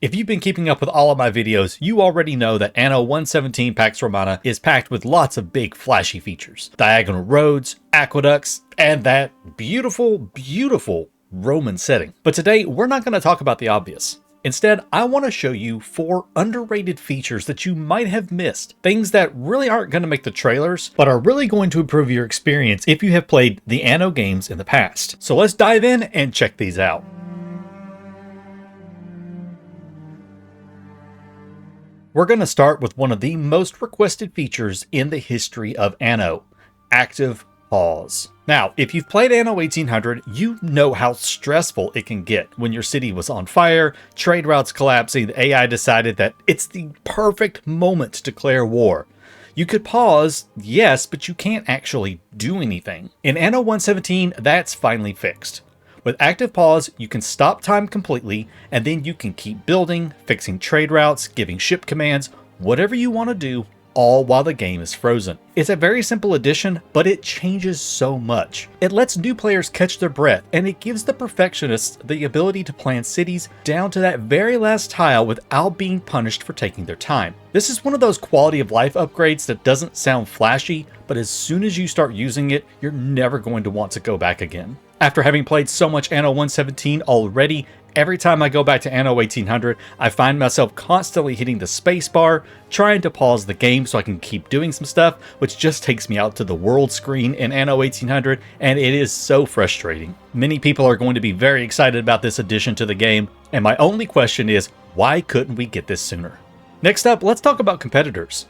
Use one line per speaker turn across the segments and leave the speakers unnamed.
If you've been keeping up with all of my videos, you already know that Anno 117 Pax Romana is packed with lots of big flashy features. Diagonal roads, aqueducts, and that beautiful Roman setting. But today, we're not going to talk about the obvious. Instead, I want to show you 4 underrated features that you might have missed. Things that really aren't going to make the trailers, but are really going to improve your experience if you have played the Anno games in the past. So let's dive in and check these out. We're going to start with one of the most requested features in the history of Anno, active pause. Now, if you've played Anno 1800, you know how stressful it can get when your city was on fire, trade routes collapsing, the AI decided that it's the perfect moment to declare war. You could pause, yes, but you can't actually do anything. In Anno 117, that's finally fixed. With active pause, you can stop time completely, and then you can keep building, fixing trade routes, giving ship commands, whatever you want to do, all while the game is frozen. It's a very simple addition, but it changes so much. It lets new players catch their breath, and it gives the perfectionists the ability to plan cities down to that very last tile without being punished for taking their time. This is one of those quality of life upgrades that doesn't sound flashy, but as soon as you start using it, you're never going to want to go back again. After having played so much Anno 117 already, every time I go back to Anno 1800, I find myself constantly hitting the space bar, trying to pause the game so I can keep doing some stuff, which just takes me out to the world screen in Anno 1800, and it is so frustrating. Many people are going to be very excited about this addition to the game, and my only question is, why couldn't we get this sooner? Next up, let's talk about competitors.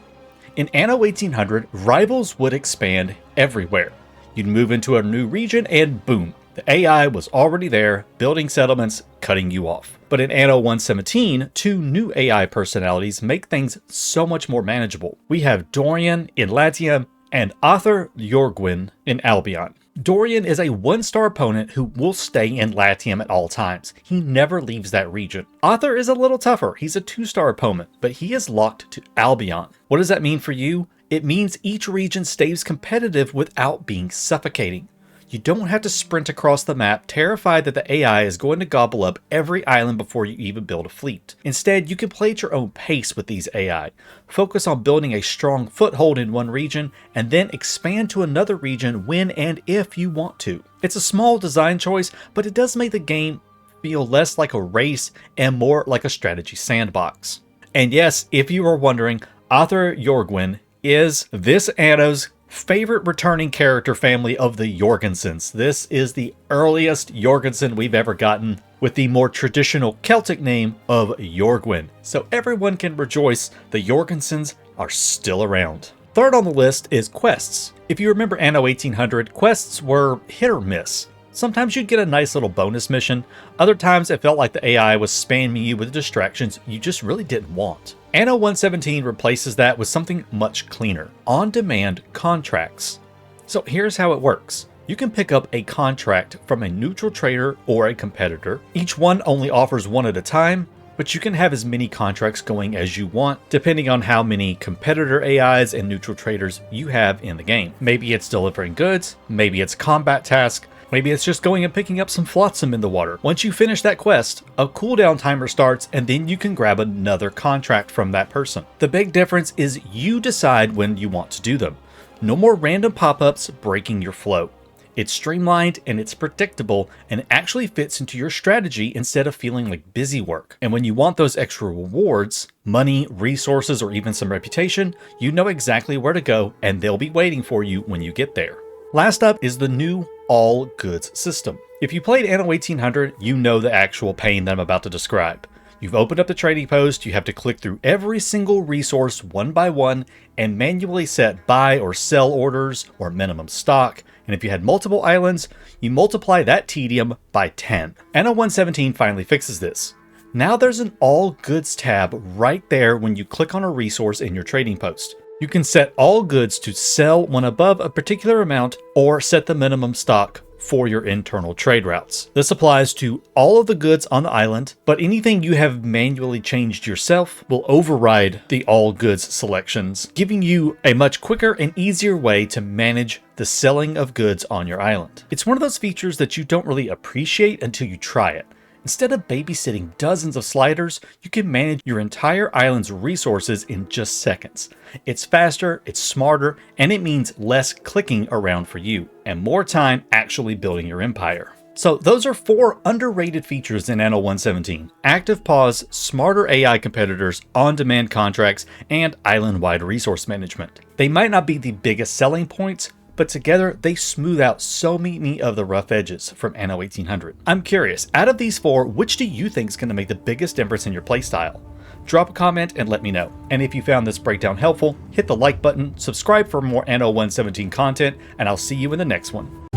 In Anno 1800, rivals would expand everywhere. You'd move into a new region and boom, the AI was already there, building settlements, cutting you off. But in Anno 117, 2 new AI personalities make things so much more manageable. We have Dorian in Latium and Arthur Jorgwin in Albion. Dorian is a 1-star opponent who will stay in Latium at all times. He never leaves that region. Arthur is a little tougher. He's a 2-star opponent, but he is locked to Albion. What does that mean for you? It means each region stays competitive without being suffocating. You don't have to sprint across the map terrified that the AI is going to gobble up every island before you even build a fleet. Instead, you can play at your own pace with these AI. Focus on building a strong foothold in one region and then expand to another region when and if you want to. It's a small design choice, but it does make the game feel less like a race and more like a strategy sandbox. And yes, if you are wondering, Arthur Jorgwin is this Anno's favorite returning character family of the Jorgensens. This is the earliest Jorgensen we've ever gotten, with the more traditional Celtic name of Jorgwin. So everyone can rejoice, the Jorgensens are still around. Third on the list is quests. If you remember Anno 1800, quests were hit or miss. Sometimes you'd get a nice little bonus mission, other times it felt like the AI was spamming you with distractions you just really didn't want. Anno 117 replaces that with something much cleaner, on-demand contracts. So here's how it works. You can pick up a contract from a neutral trader or a competitor. Each one only offers one at a time, but you can have as many contracts going as you want, depending on how many competitor AIs and neutral traders you have in the game. Maybe it's delivering goods, maybe it's combat task, maybe it's just going and picking up some flotsam in the water. Once you finish that quest, a cooldown timer starts and then you can grab another contract from that person. The big difference is you decide when you want to do them. No more random pop-ups breaking your flow. It's streamlined and it's predictable and it actually fits into your strategy instead of feeling like busy work. And when you want those extra rewards, money, resources, or even some reputation, you know exactly where to go and they'll be waiting for you when you get there. Last up is the new all goods system. If you played Anno 1800, you know the actual pain that I'm about to describe. You've opened up the trading post, you have to click through every single resource one by one and manually set buy or sell orders or minimum stock. And if you had multiple islands, you multiply that tedium by 10. Anno 117 finally fixes this. Now there's an all goods tab right there when you click on a resource in your trading post. You can set all goods to sell when above a particular amount or set the minimum stock for your internal trade routes. This applies to all of the goods on the island, but anything you have manually changed yourself will override the all goods selections, giving you a much quicker and easier way to manage the selling of goods on your island. It's one of those features that you don't really appreciate until you try it. Instead of babysitting dozens of sliders, you can manage your entire island's resources in just seconds. It's faster, it's smarter, and it means less clicking around for you, and more time actually building your empire. So those are 4 underrated features in Anno 1.17: active pause, smarter AI competitors, on-demand contracts, and island-wide resource management. They might not be the biggest selling points, but together they smooth out so many of the rough edges from Anno 1800. I'm curious, out of these 4, which do you think is going to make the biggest difference in your playstyle? Drop a comment and let me know. And if you found this breakdown helpful, hit the like button, subscribe for more Anno 1.17 content, and I'll see you in the next one.